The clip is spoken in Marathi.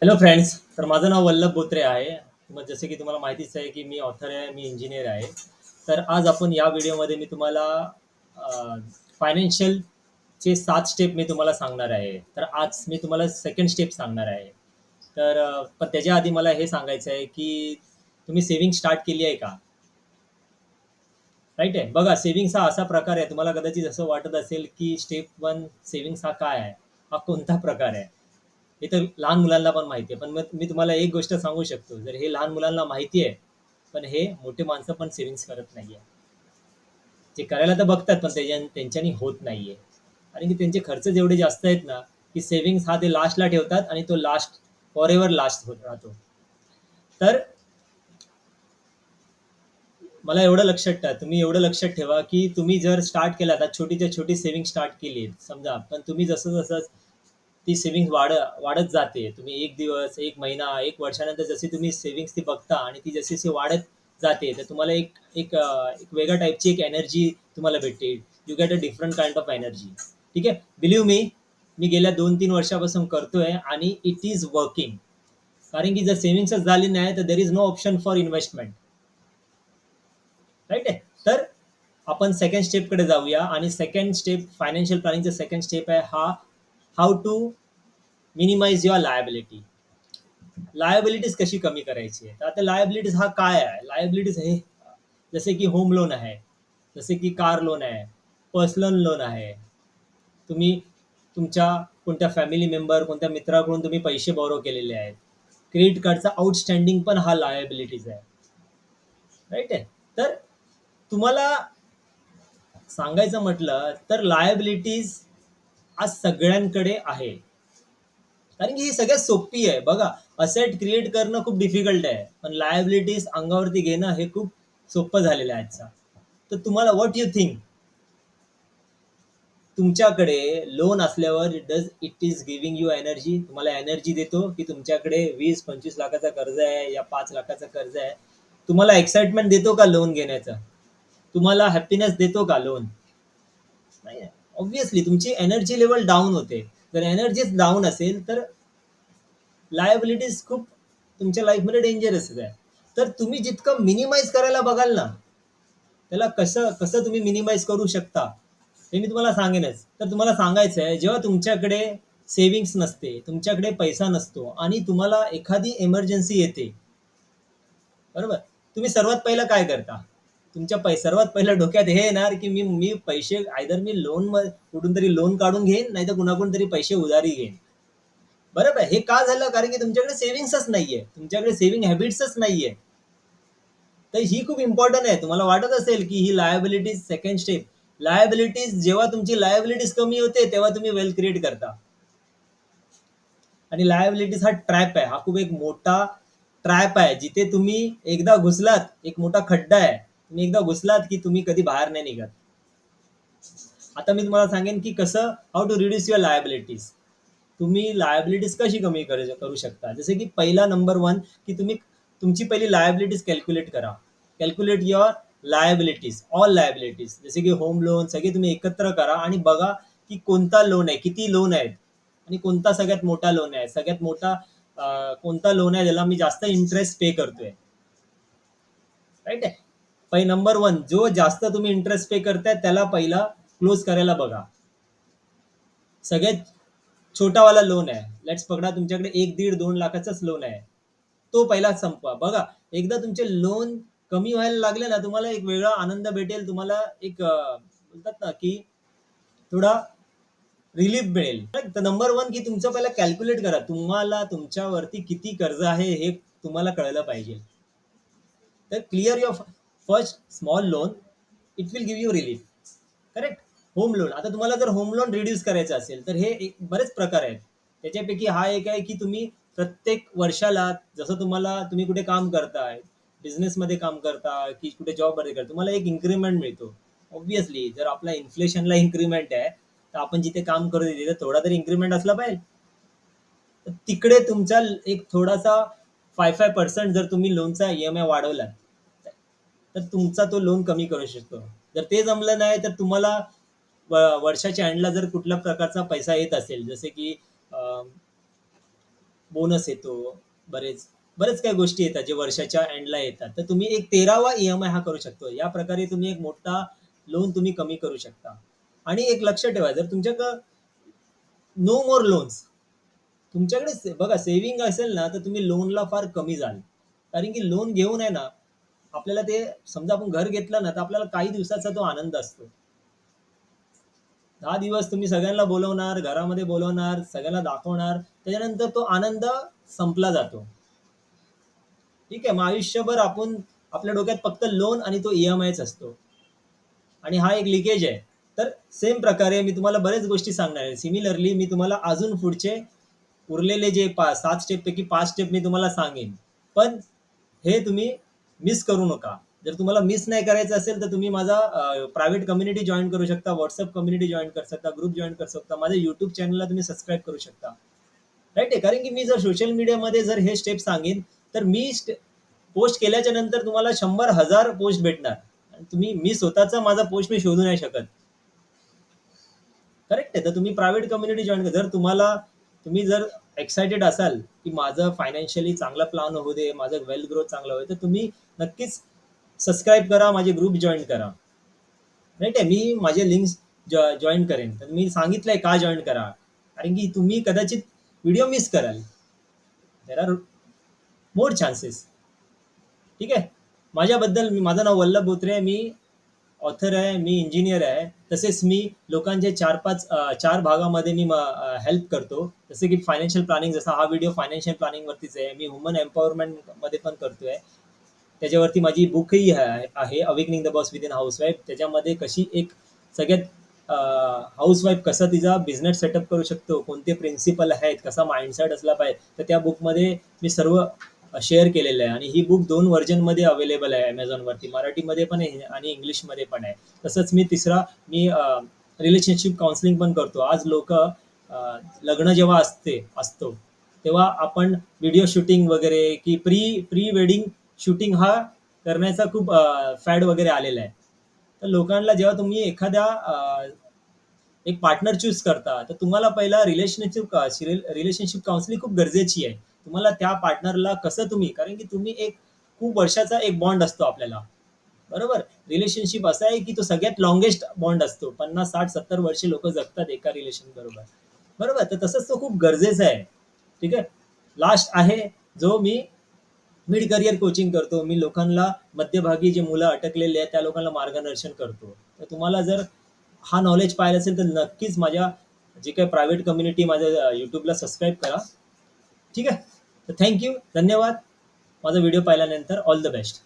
Hello friends. तर माझं नाव वल्लभ बोत्रे आहे. मग जसे की तुम्हाला माहितीच आहे की मी ऑथर आहे, मी इंजिनियर आहे. तर आज आपण या व्हिडिओमध्ये मी तुम्हाला फायनान्शियलचे 7 स्टेप मी तुम्हाला सांगणार आहे. तर आज मी तुम्हाला सेकंड स्टेप सांगणार आहे. तर पण त्याच्या आधी मला हे सांगायचं आहे की तुम्ही सेविंग स्टार्ट केली आहे का? राईट आहे. बघा, सेव्हिंग्स हा असा प्रकार आहे, तुम्हाला कदाचित असं वाटत असेल की स्टेप वन सेव्हिंग्स हा काय आहे, हा कोणता प्रकार आहे. हे तर लहान मुलांना पण माहिती आहे, पण मग मी तुम्हाला एक गोष्ट सांगू शकतो, जर हे लहान मुलांना माहिती आहे, पण हे मोठे माणसं पण सेव्हिंग्स करत नाहीये. ते करायला तर बघतात, पण त्यांच्यानी होत नाहीये. आणि की त्यांचे खर्च जेवढे जास्त आहेत ना, की सेव्हिंग्स हा ते लास्टला ठेवतात आणि तो लास्ट फॉर एव्हर लास्ट होत राहतो. तर मला एवढं लक्षात ठेवा, तुम्ही एवढं लक्षात ठेवा की तुम्ही जर स्टार्ट केला, आता छोटीच्या छोटी सेव्हिंग स्टार्ट केली समजा, पण तुम्ही जसं जसं ती सेव्हिंग वाढत जाते, तुम्ही एक दिवस, एक महिना, एक वर्षानंतर जशी तुम्ही सेव्हिंग्स ती बघता आणि ती जशी जशी वाढत जाते, तर तुम्हाला एक एक एक वेगळ्या टाईपची एक एनर्जी तुम्हाला भेटते. You get a different kind of energy. ठीक आहे, बिलीव्ह मी, मी गेल्या 2-3 वर्षापासून करतोय आणि इट इज वर्किंग. कारण की जर सेव्हिंग्सच झाली नाही तर there is no option for investment. Right आहे. तर आपण सेकंड स्टेपकडे जाऊया, आणि सेकंड स्टेप फायनान्शियल प्लॅनिंगचा सेकंड स्टेप आहे हा, how to minimize your liability. Liabilities कशी कमी करायची आहे. तर आता लायबिलिटीज हा काय आहे, लायबिलिटीज हे जसे की होम लोन आहे, जसे की कार लोन आहे, पर्सनल लोन आहे. तुम्ही तुमच्या कोणत्या फॅमिली मेंबर, कोणत्या मित्राकडून तुम्ही पैसे बोरो केलेले आहेत. क्रेडिट कार्डचा आउटस्टँडिंग पण हा लायबिलिटीज आहे. राईट आहे. तर तुम्हाला सांगायचं म्हटलं तर लायबिलिटीज आज सगळ्यांकडे आहे. कारण की ही सगळ्यात सोपी आहे. बघा, असेट क्रिएट करणं खूप डिफिकल्ट आहे, पण लायबिलिटीज अंगावरती घेणं हे खूप सोपं झालेलं आहे आजचा. तर तुम्हाला व्हॉट यू थिंक, तुमच्याकडे लोन असल्यावर does it is giving you energy, तुम्हाला एनर्जी देतो की तुमच्याकडे 20-25 लाखाचा कर्ज आहे या 5 लाखाचा कर्ज आहे, तुम्हाला एक्साइटमेंट देतो का लोन घेण्याचा? तुम्हाला हॅपीनेस देतो का लोन? नाही. ऑब्व्हियसली तुमची एनर्जी लेवल डाऊन होते. जर एनर्जीच डाऊन असेल तर लायबिलिटीज खूप तुमच्या लाईफमध्ये डेंजरस आहे. तर तुम्ही जितकं मिनिमाइज करायला बघाल ना, त्याला कसं कसं तुम्ही मिनिमाइज करू शकता हे मी तुम्हाला सांगेनच. तर तुम्हाला सांगायचं आहे, जेव्हा तुमच्याकडे सेव्हिंग्स नसते, तुमच्याकडे पैसा नसतो आणि तुम्हाला एखादी इमर्जन्सी येते, बरोबर, तुम्ही सर्वात पहिलं काय करता? तुमच्या सर्वात पहिलं डोक्यात हे येणार की मी मी पैसे आयदर मी लोन, कुठून तरी लोन काढून घेईन, नाही तर कुणाकडून तरी पैसे उधारी घेईन. बरोबर. हे का झालं? कारण की तुमच्याकडे सेव्हिंग्सच नाहीये, तुमच्याकडे सेव्हिंग हॅबिट्सच नाहीये. तर ही खूप इम्पॉर्टंट आहे. तुम्हाला वाटत असेल की ही लायबिलिटीज सेकंड स्टेप, लायबिलिटीज, जेव्हा तुमची लायबिलिटीज कमी होते तेव्हा तुम्ही वेल्थ क्रिएट करता. आणि लायबिलिटीज हा ट्रॅप आहे, हा खूप एक मोठा ट्रॅप आहे, जिथे तुम्ही एकदा घुसलात, एक मोठा खड्डा आहे, तुम्ही एकदा घुसलात की तुम्ही कधी बाहेर नाही निघत. आता मी तुम्हाला सांगेन की कसं, how to reduce your liabilities. तुम्ही लायबिलिटीज कशी कमी करू शकता. जसे की पहिला नंबर वन, की तुम्ही तुमची पहिली लायबिलिटीज कॅल्क्युलेट करा. Calculate your liabilities, all liabilities, जसे की होम लोन, सगळे तुम्ही एकत्र करा आणि बघा की कोणता लोन आहे, किती लोन आहेत, आणि कोणता सगळ्यात मोठा लोन आहे, सगळ्यात मोठा कोणता लोन आहे ज्याला मी जास्त इंटरेस्ट पे करतोय. राईट आहे. नंबर वन, जो जास्त तुम्ही इंटरेस्ट पे करताय त्याला पहिला क्लोज करायला बघा. सगळ्यात छोटावाला लोन आहे, लेट्स पकडा तुमच्याकडे 1-1.5-2 लाखाचाच लोन आहे, तो पहिला संपवा. बघा, एकदा तुमचे लोन कमी व्हायला लागले ना, तुम्हाला एक वेगळा आनंद भेटेल, तुम्हाला एक बोलतात ना की थोडा रिलीफ मिळेल. तर नंबर वन, की तुमचं पहिला कॅल्क्युलेट करा, तुम्हाला तुमच्यावरती किती कर्ज आहे हे तुम्हाला कळलं पाहिजे. तर clear your first small loan, it will give you relief. Correct. Home loan, आता तुम्हाला जर होम लोन रिड्यूस करायचं असेल तर हे बरेच प्रकार आहेत. त्याच्यापैकी हा एक आहे की तुम्ही प्रत्येक वर्षाला, जसं तुम्ही कुठे काम करताय, बिझनेसमध्ये काम करता की कुठे जॉबमध्ये करता, तुम्हाला एक इन्क्रीमेंट मिळतो. ऑब्व्हियसली जर आपला इन्फ्लेशनला इन्क्रीमेंट आहे, तर आपण जिथे काम करतो तिथे थोडा तरी इन्क्रीमेंट असला पाहिजे. तर तिकडे तुमचा एक थोडासा 5-5% जर तुम्ही लोनचा ईएमआय वाढवला, तर तुमचा तो लोन कमी करू शकतो. जर ते जमलं नाही तर तुम्हाला वर्षाच्या एंडला जर कुठल्या प्रकारचा पैसा येत असेल, जसे की बोनस येतो, बरेच बरेच काही गोष्टी येतात जे वर्षाच्या एंडला येतात. तर तुम्ही एक 13वा EMI हा करू शकतो. या प्रकारे तुम्ही एक मोठा लोन तुम्ही कमी करू शकता. आणि एक लक्ष ठेवा, जर तुमच्याकडं नो मोर लोन्स, तुमच्याकडे बघा सेव्हिंग असेल ना, तर तुम्ही लोनला फार कमी जाल. कारण की लोन घेऊन आहे ना, आपल्याला ते समजा आपण घर घेतलं ना, तर आपल्याला काही दिवसाचा तो आनंद असतो. 10 दिवस तुम्ही सगळ्यांना बोलवणार, घरामध्ये बोलवणार, सगळ्यांना दाखवणार, त्याच्यानंतर तो आनंद संपला जातो. ठीक आहे, मग आयुष्यभर आपण आपल्या डोक्यात फक्त लोन आणि तो EMIच असतो. आणि हा एक लिकेज आहे. तर सेम प्रकारे मी तुम्हाला बरेच गोष्टी सांगणार आहे. सिमिलरली मी तुम्हाला अजून पुढचे उरलेले जे 7 स्टेप पैकी 5 स्टेप मी तुम्हाला सांगेन. पण हे तुम्ही मिस करू नका. जर तुम्हाला मिस नाही करायचं असेल तर तुम्ही माझा प्रायव्हेट कम्युनिटी जॉईन करू शकता, व्हॉट्सअप कम्युनिटी जॉईन करू शकता, ग्रुप जॉईन करू शकता, माझ्या युट्यूब चॅनलला तुम्ही सबस्क्राईब करू शकता. राईट आहे, कारण की मी जर सोशल मीडियामध्ये जर हे स्टेप सांगेन तर मी पोस्ट केल्याच्या नंतर तुम्हाला 100,000 पोस्ट भेटणार. तुम्ही मी स्वतःचा माझा पोस्ट मी शोधू नाही शकत. करेक्ट आहे. तर तुम्ही प्रायव्हेट कम्युनिटी जॉईन करा. जर तुम्ही जर एक्सायटेड असाल की माझं फायनान्शियली चांगला प्लॅन होऊ दे, माझं वेल्थ ग्रोथ चांगला होईल, तर तुम्ही नक्कीच सबस्क्राईब करा, माझे ग्रुप जॉईन करा. राईट आहे, मी माझे लिंक्स जॉईन करेन. तर मी सांगितलंय का जॉईन करा, कारण की तुम्ही कदाचित व्हिडिओ मिस कराल. There are more chances. ठीक आहे. माझं नाव वल्लभ बोत्रे आहे. मी ऑथर आहे, मी इंजिनियर आहे. तसेच मी लोकांचे 4 भागामध्ये मी हेल्प करतो. जसे की फायनान्शियल प्लॅनिंग, जसा हा व्हिडिओ फायनान्शियल प्लॅनिंग वरतीच आहे. मी ह्युमन एम्पॉवरमेंट मध्ये पण करतोय. त्याच्यावरती माझी बुकही आहे, awakening the boss within housewife. त्याच्यामध्ये कशी एक सगळ्यात हाऊसवाईफ कसा तिचा बिझनेस सेटअप करू शकतो, कोणते प्रिन्सिपल आहेत, कसा माइंडसेट असला पाहिजे, तर त्या बुकमध्ये मी सर्व शेअर केलेलं आहे. आणि ही बुक 2 व्हर्जनमध्ये अवेलेबल आहे अमेझॉनवरती, मराठीमध्ये पण आहे आणि इंग्लिशमध्ये पण आहे. तसंच मी रिलेशनशिप काउन्सिलिंग पण करतो. आज लोक लग्न जेव्हा असतो तेव्हा आपण व्हिडिओ शूटिंग वगैरे की प्री वेडिंग शूटिंग हा करण्याचा खूप फॅड वगैरे आलेला आहे. तर लोकांना जेव्हा तुम्ही एखाद्या एक पार्टनर चूज करता, तर तुम्हाला पहिला रिलेशनशिप काउन्सिलिंग खूप गरजेची आहे. तुम्हाला त्या पार्टनरला कसं तुम्ही, कारण की तुम्ही एक खूप वर्षाचा एक बॉन्ड असतो आपल्याला, बरोबर. रिलेशनशिप असा आहे की तो सगळ्यात लॉंगेस्ट बॉन्ड असतो. 50, 60, 70 वर्षे लोक जगतात एका रिलेशन बरोबर, बरोबर. तर तसंच तो खूप गरजेचा आहे. ठीक आहे. लास्ट आहे जो मी मिड करिअर कोचिंग करतो. मी लोकांना मध्यभागी जे मुलं अटकलेले आहेत त्या लोकांना मार्गदर्शन करतो. तर तुम्हाला जर हा नॉलेज पाहिजे असेल तर नक्कीच माझ्या जे काही प्रायव्हेट कम्युनिटी माझ्या युट्यूबला सबस्क्राईब करा. ठीक आहे. तर थँक्यू, धन्यवाद. माझा व्हिडिओ पाहिल्यानंतर ऑल द बेस्ट.